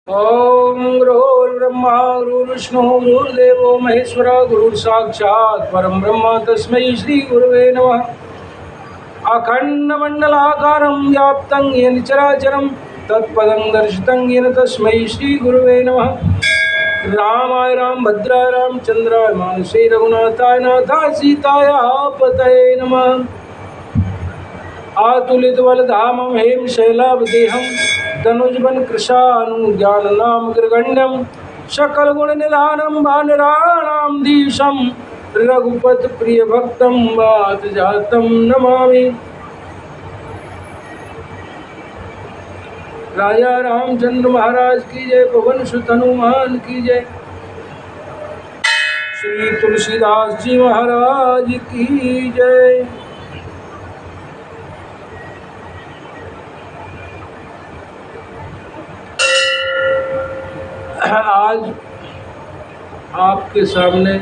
ओम गुरुर्ब्रह्मा गुरुर्विष्णु गुरुर्देवो महेश्वर गुरुर्साक्षात् परम ब्रह्म तस्मै श्री गुरुवे नमः। अखंडमंडलाकारं व्याप्तं येन चराचरं तत्पदं दर्शितं येन तस्मै श्री गुरुवे नमः। रामाय राम भद्राय रामचंद्राय मानसे रघुनाथाय नाथाय सीताय पतये नमः। आतुलित बलधामं हेम शैलावदेहं धनुजबन कृशानु ज्ञान नाम ग्रगण्यम सकल गुण निधानम वानराणाम धीशम रघुपत प्रिय भक्तम वात जातम नमामि। राजा रामचंद्र महाराज की जय, पवन सुत हनुमान की जय, श्री तुलसीदास जी महाराज की जय। आज आपके सामने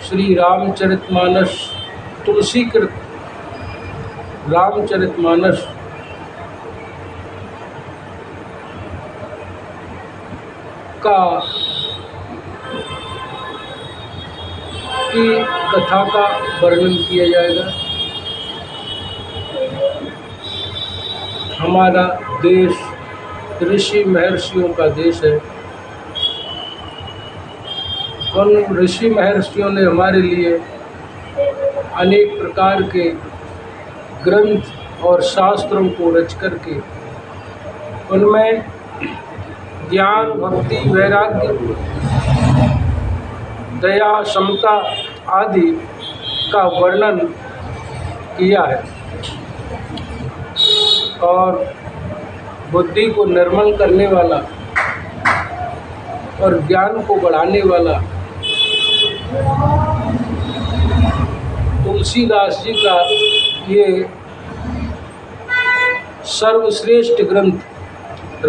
श्री रामचरितमानस तुलसीकृत रामचरितमानस का की कथा का वर्णन किया जाएगा। हमारा देश ऋषि महर्षियों का देश है। उन ऋषि महर्षियों ने हमारे लिए अनेक प्रकार के ग्रंथ और शास्त्रों को रच करके उनमें ज्ञान, भक्ति, वैराग्य, दया, समता आदि का वर्णन किया है और बुद्धि को निर्मल करने वाला और ज्ञान को बढ़ाने वाला तुलसीदास जी का ये सर्वश्रेष्ठ ग्रंथ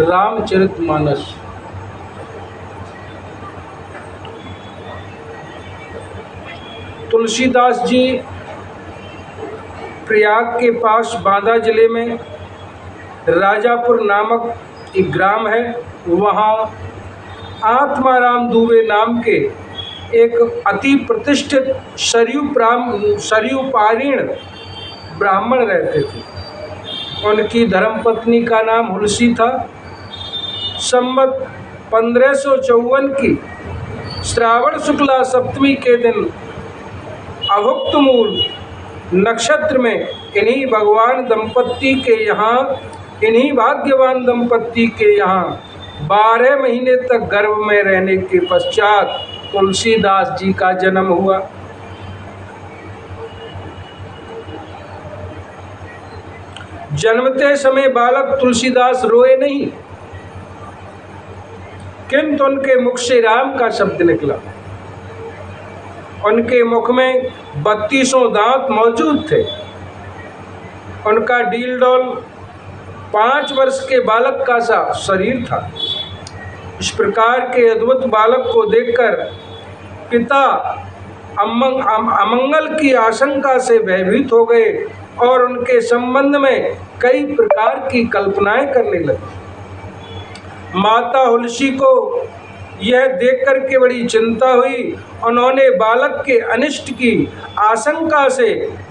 रामचरितमानस। तुलसीदास जी प्रयाग के पास बांदा जिले में राजापुर नामक एक ग्राम है। वहाँ आत्माराम दुबे नाम के एक अति प्रतिष्ठित सरयू-पारीण ब्राह्मण रहते थे। उनकी धर्मपत्नी का नाम हुलसी था। संवत 1554 की श्रावण शुक्ला सप्तमी के दिन अभुक्तमूल नक्षत्र में इन्हीं भाग्यवान दंपत्ति के यहाँ 12 महीने तक गर्भ में रहने के पश्चात तुलसीदास जी का जन्म हुआ। जन्मते समय बालक तुलसीदास रोए नहीं, किंतु उनके मुख से राम का शब्द निकला। उनके मुख में 32 दांत मौजूद थे। उनका डील डोल 5 वर्ष के बालक का सा शरीर था। इस प्रकार के अद्भुत बालक को देखकर पिता अमंगल की आशंका से भयभीत हो गए और उनके संबंध में कई प्रकार की कल्पनाएं करने लगे। माता हुलसी को यह देखकर के बड़ी चिंता हुई। उन्होंने बालक के अनिष्ट की आशंका से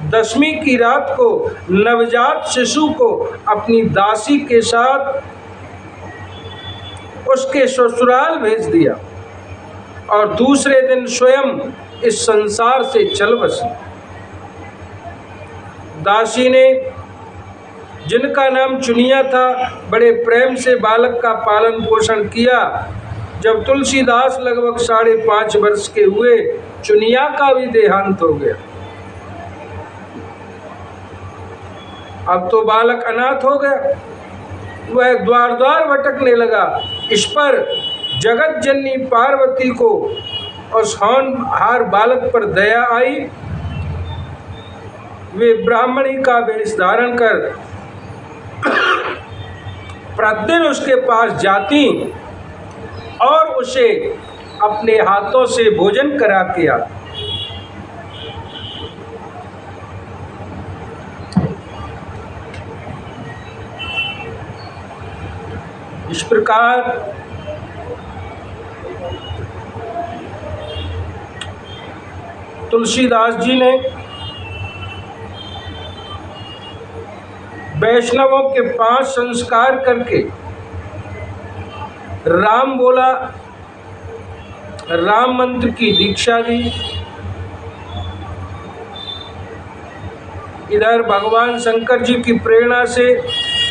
10वीं की रात को नवजात शिशु को अपनी दासी के साथ उसके ससुराल भेज दिया और दूसरे दिन स्वयं इस संसार से चल बसी। दासी ने, जिनका नाम चुनिया था, बड़े प्रेम से बालक का पालन पोषण किया। जब तुलसीदास लगभग 5.5 वर्ष के हुए, चुनिया का भी देहांत हो गया। अब तो बालक अनाथ हो गया। वह द्वार द्वार भटकने लगा। इस पर जगत जननी पार्वती को उस होनहार बालक पर दया आई। वे ब्राह्मणी का वेश धारण कर प्रतिदिन उसके पास जाती और उसे अपने हाथों से भोजन करा के आती। इस प्रकार तुलसीदास जी ने वैष्णवों के 5 संस्कार करके राम बोला, राम मंत्र की दीक्षा दी। इधर भगवान शंकर जी की प्रेरणा से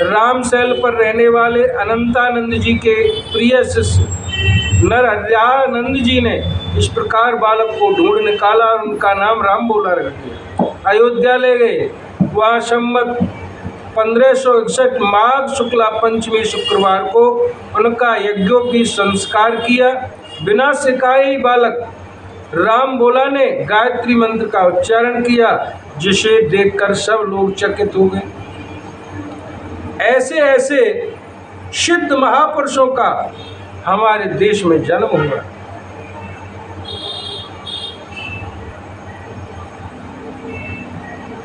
रामशैल पर रहने वाले अनंतानंद जी के प्रिय शिष्य नरहरियानंद जी ने इस प्रकार बालक को ढूंढ निकाला और उनका नाम राम बोला रख दिया। अयोध्या ले गए। वहाँ संवत 1561 माघ शुक्ला पंचमी शुक्रवार को उनका यज्ञोपवीत संस्कार किया। बिना सिखाए ही बालक राम बोला ने गायत्री मंत्र का उच्चारण किया, जिसे देखकर सब लोग चकित हो गए। ऐसे ऐसे सिद्ध महापुरुषों का हमारे देश में जन्म हुआ।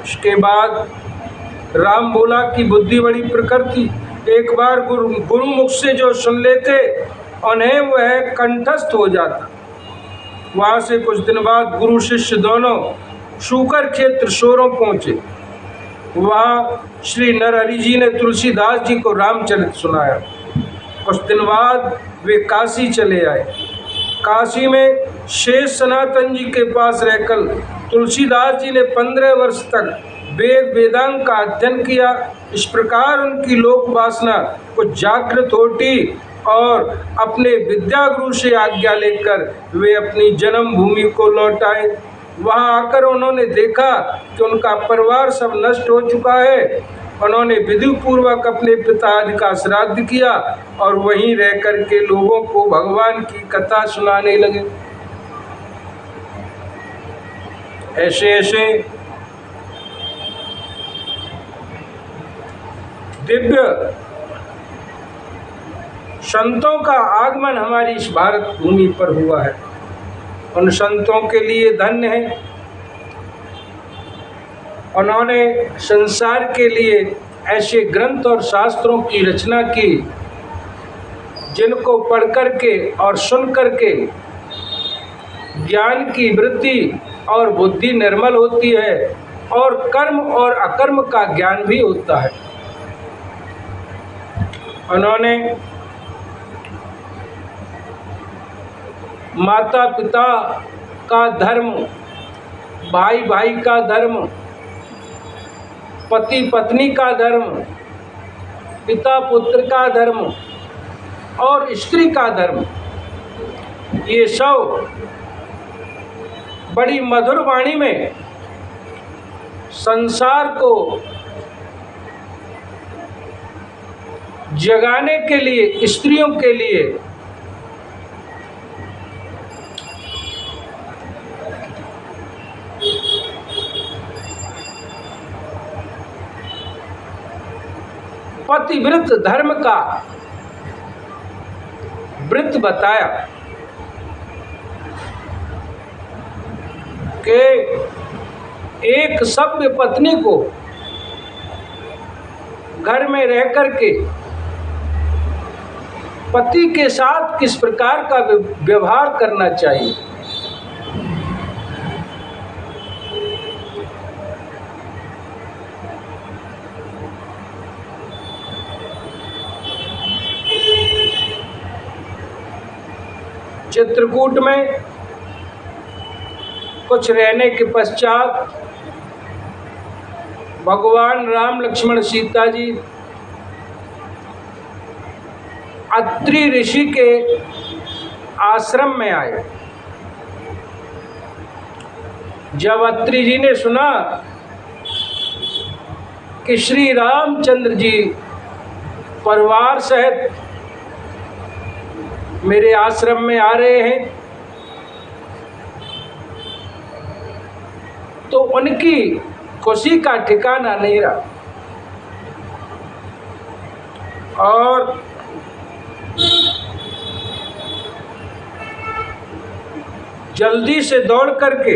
इसके बाद राम बोला की बुद्धि बड़ी प्रखर थी। एक बार गुरुमुख से जो सुन लेते उन्हें वह कंठस्थ हो जाता। वहां से कुछ दिन बाद गुरु शिष्य दोनों शूकर क्षेत्र सोरों पहुंचे। वहाँ श्री नरहरि जी ने तुलसीदास जी को रामचरित सुनाया। कुछ दिन बाद वे काशी चले आए। काशी में शेष सनातन जी के पास रहकर तुलसीदास जी ने 15 वर्ष तक वेद वेदांग का अध्ययन किया। इस प्रकार उनकी लोक वासना कुछ जागृत होती और अपने विद्या गुरु से आज्ञा लेकर वे अपनी जन्म भूमि को लौट आए। वहाँ आकर उन्होंने देखा कि उनका परिवार सब नष्ट हो चुका है। उन्होंने विधि पूर्वक अपने पिता आदि का श्राद्ध किया और वहीं रह कर के लोगों को भगवान की कथा सुनाने लगे। ऐसे ऐसे दिव्य संतों का आगमन हमारी इस भारत भूमि पर हुआ है। उन संतों के लिए धन्य है। उन्होंने संसार के लिए ऐसे ग्रंथ और शास्त्रों की रचना की जिनको पढ़ कर के और सुन कर के ज्ञान की वृद्धि और बुद्धि निर्मल होती है और कर्म और अकर्म का ज्ञान भी होता है। उन्होंने माता पिता का धर्म, भाई भाई का धर्म, पति पत्नी का धर्म, पिता पुत्र का धर्म और स्त्री का धर्म, ये सब बड़ी मधुर वाणी में संसार को जगाने के लिए, स्त्रियों के लिए पतिव्रत धर्म का व्रत बताया कि एक सभ्य पत्नी को घर में रह कर के पति के साथ किस प्रकार का व्यवहार करना चाहिए। चित्रकूट में कुछ रहने के पश्चात भगवान राम लक्ष्मण सीता जी अत्रि ऋषि के आश्रम में आए। जब अत्रि जी ने सुना कि श्री रामचंद्र जी परिवार सहित मेरे आश्रम में आ रहे हैं, तो उनकी खुशी का ठिकाना नहीं रहा और जल्दी से दौड़ करके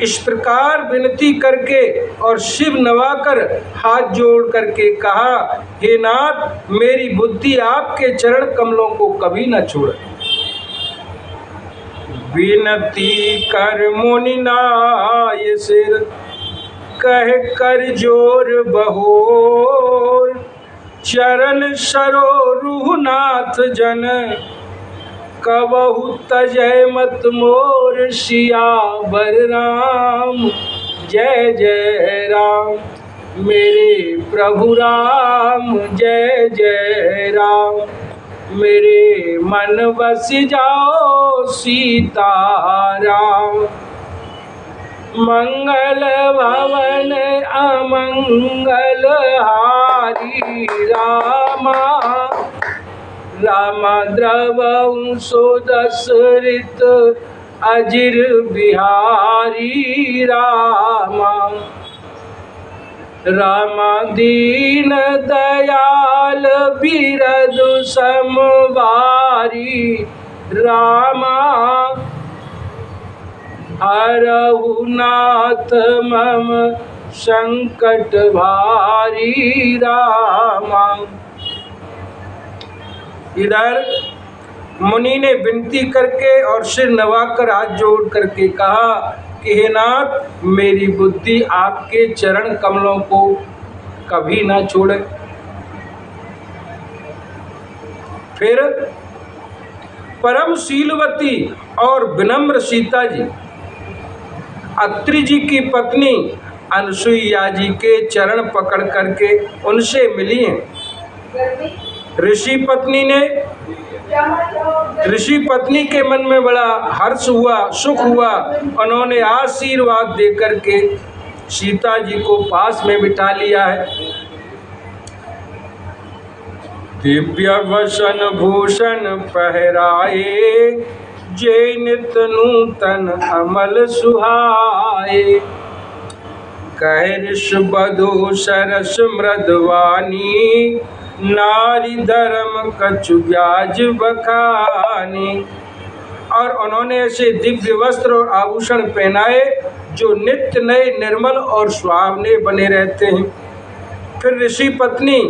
इस प्रकार विनती करके और शिव नवाकर हाथ जोड़ करके कहा, हे नाथ, मेरी बुद्धि आपके चरण कमलों को कभी न छोड़े। विनती कर मुनि नाय सिर, कह कर जोर बहोर, चरण सरोरुह नाथ जन, कबहु तजय मत मोर, सियावर राम जय जय राम। मेरे प्रभु राम जय जय राम, मेरे मन बस जाओ सीताराम। मंगल भवन अमंगल हारी रामा, रामा द्रवं सुदशरित अजिर बिहारी रामा। रामा दीन दयाल बिरदु समवारी रामा, हरहु नाथ मम संकट भारी रामा। इधर मुनि ने विनती करके और सिर नवाकर हाथ जोड़ करके कहा कि हे नाथ, मेरी बुद्धि आपके चरण कमलों को कभी ना छोड़े। फिर परम शीलवती और विनम्र सीता जी अत्रि जी की पत्नी अनसुईया जी के चरण पकड़ करके उनसे मिली हैं। ऋषि पत्नी के मन में बड़ा हर्ष हुआ, सुख हुआ। उन्होंने आशीर्वाद देकर के सीता जी को पास में बिठा लिया है। दिव्य वसन भूषण पहराए, जय नित नूतन अमल सुहाए। कह ऋष बधू सरस मृदवानी, नारी धर्म कछु ब्याज बखानी। और उन्होंने ऐसे दिव्य वस्त्र और आभूषण पहनाए जो नित्य नए, निर्मल और सुहावने बने रहते हैं। फिर ऋषि पत्नी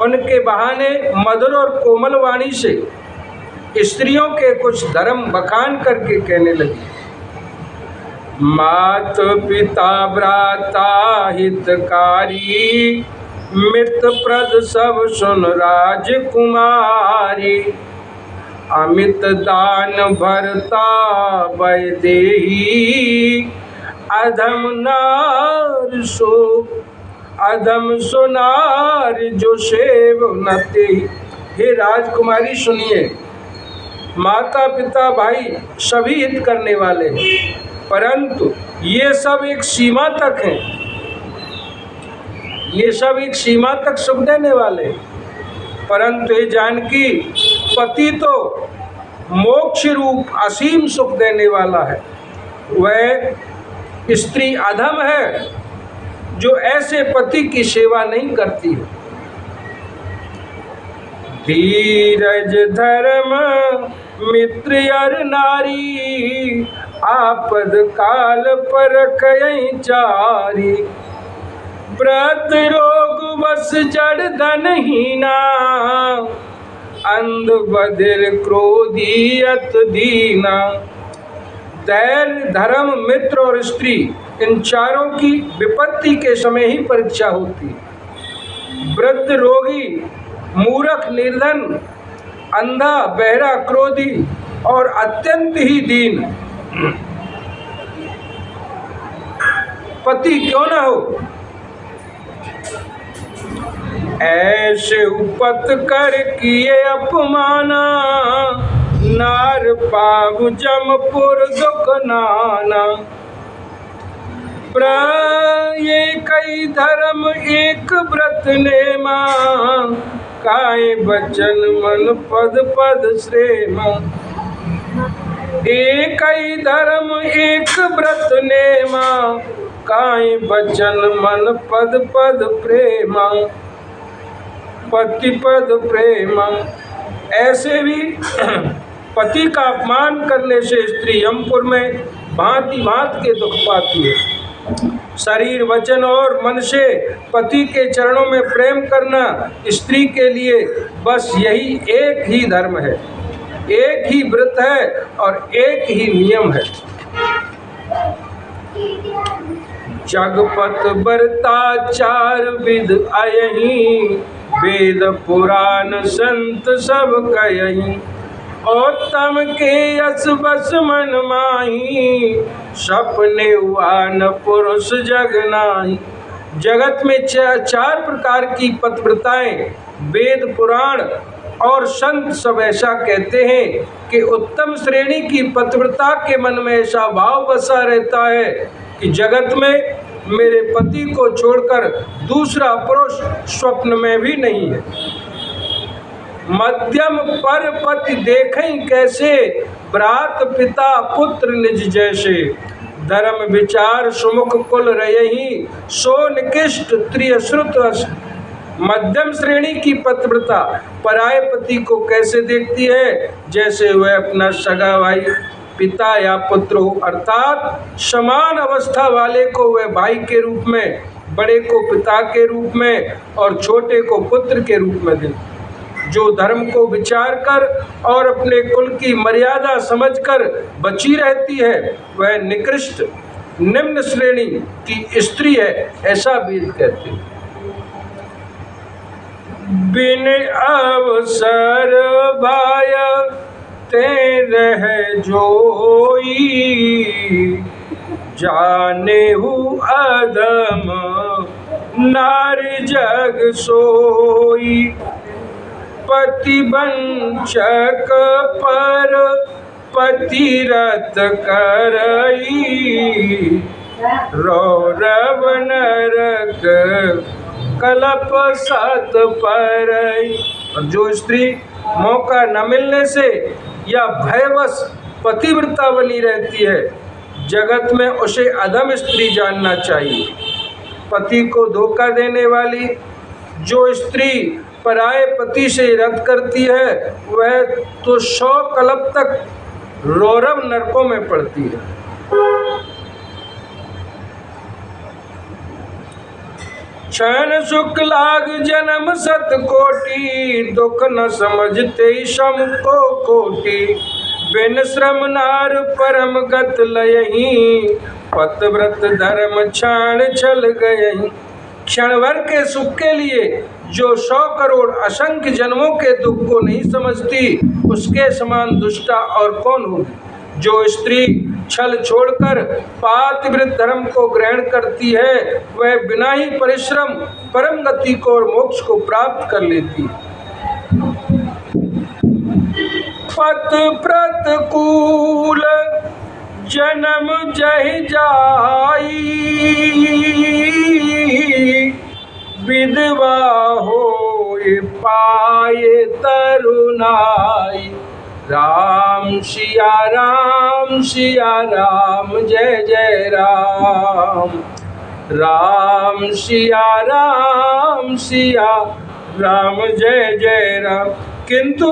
उनके बहाने मधुर और कोमल वाणी से स्त्रियों के कुछ धर्म बखान करके कहने लगी। मात पिता भ्राता हितकारी, मित प्रद सब सुन राजकुमारी। अमित दान भरता वैदेही, अधम नार सो अधम सुनार जो सेव नते। हे राजकुमारी सुनिए, माता पिता भाई सभी हित करने वाले हैं, परंतु ये सब एक सीमा तक हैं। ये सब एक सीमा तक सुख देने वाले, परंतु ये जानकी पति तो मोक्ष रूप असीम सुख देने वाला है। वह स्त्री अधम है जो ऐसे पति की सेवा नहीं करती है। धीरज धर्म मित्र अर नारी, आपद काल पर कई चारी। व्रत रोग बस जड़ धनहीना, अंध बधिर क्रोधी अत दीना। धैर्य, धर्म, मित्र और स्त्री, इन चारों की विपत्ति के समय ही परीक्षा होती है। वृद्ध, रोगी, मूर्ख, निर्धन, अंधा, बहरा, क्रोधी और अत्यंत ही दीन पति क्यों न हो, ऐसे उपत कर किए अपमाना। नार पाव जमपुर दुख नाना। ये कई धर्म एक व्रत नेमा, काए बचन मन पद पद श्रेमा। एक ही धर्म एक व्रत नेमा, काए बचन मन पद पद प्रेमा। पति पद प्रेमा। ऐसे भी पति का अपमान करने से स्त्री यमपुर में भांति भांति के दुख पाती है। शरीर, वचन और मन से पति के चरणों में प्रेम करना स्त्री के लिए बस यही एक ही धर्म है, एक ही व्रत है और एक ही नियम है। जगपत बरता चार विध अयहीं, वेद पुराण संत सब कयहीं। और तम के यस बस मन माही, सपने हुआ न पुरुष जग नाही। जगत में चार प्रकार की पतिव्रताएं वेद, पुराण और संत सब ऐसा कहते हैं कि उत्तम श्रेणी की पतिव्रता के मन में ऐसा भाव बसा रहता है कि जगत में मेरे पति को छोड़कर दूसरा पुरुष स्वप्न में भी नहीं है। मध्यम पर पति देखें कैसे, भ्रात पिता पुत्र निज जैसे। धर्म विचार सुमुख कुल रयहीं, सो निकृष्ट त्रिय श्रुत। मध्यम श्रेणी की पतिव्रता पराये पति को कैसे देखती है, जैसे वह अपना सगा भाई पिता या पुत्र हो, अर्थात समान अवस्था वाले को वह भाई के रूप में, बड़े को पिता के रूप में और छोटे को पुत्र के रूप में दे। जो धर्म को विचार कर और अपने कुल की मर्यादा समझकर बची रहती है वह निकृष्ट निम्न श्रेणी की स्त्री है, ऐसा वेद कहते हैं। बिन अवसर भाय ते रह जोई, जाने हूँ अधम नारी जग सोई। पतिवंचक पर पतिरत करई, रौरव नरक कलप सत परई। और जो स्त्री मौका न मिलने से या भयवश पतिव्रता बनी रहती है, जगत में उसे अधम स्त्री जानना चाहिए। पति को धोखा देने वाली जो स्त्री पराये पति से रद्द करती है वह तो 100 कल्प तक रौरव नरकों में पड़ती है। क्षण सुख लाग जन्म सत कोटि, दुख न समझते सम को कोटि। बिन श्रम नार परम गत लयहीं, पतिव्रत धर्म क्षण छल गयहीं। क्षण भर के सुख के लिए जो 100 करोड़ असंख्य जन्मों के दुख को नहीं समझती, उसके समान दुष्टा और कौन होगी। जो स्त्री छल छोड़कर पातिव्रत धर्म को ग्रहण करती है वह बिना ही परिश्रम परम गति को और मोक्ष को प्राप्त कर लेती है। पत प्रतिकूल जन्म जहि जाई, विधवा होए पाए तरुणाई। राम सिया राम जय जय राम। राम सिया राम जय जय राम। किंतु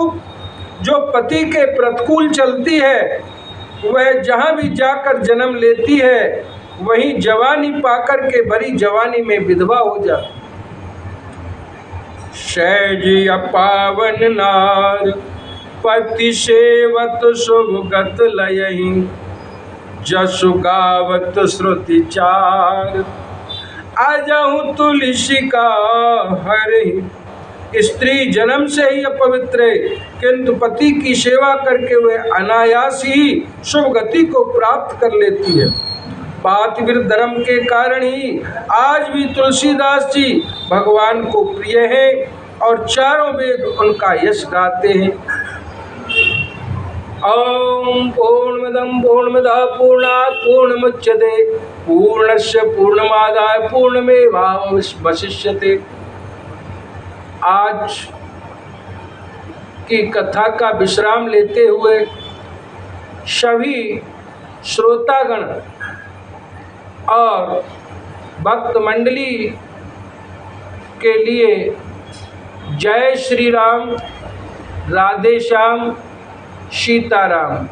जो पति के प्रतिकूल चलती है वह जहाँ भी जाकर जन्म लेती है वहीं जवानी पाकर के भरी जवानी में विधवा हो जाती। सहज अपावन नार पति सेवत शुभ गत लयहीं, जसु गावत श्रुति चार। आजहूँ तुलसी का हरि। स्त्री जन्म से ही अपवित्र है, किंतु पति की सेवा करके वह अनायास ही शुभ गति को प्राप्त कर लेती है। पातिव्रत धर्म के कारण ही आज भी तुलसीदास जी भगवान को प्रिय हैं और चारों वेद उनका यश गाते हैं। ओम पूर्णमदं पूर्णमिदः पूर्णात् पूर्णमुच्यते पूर्णस्य पूर्णमादाय पूर्णमेवावशिष्यते। आज की कथा का विश्राम लेते हुए सभी श्रोतागण और भक्त मंडली के लिए जय श्री राम, राधे श्याम, सीताराम।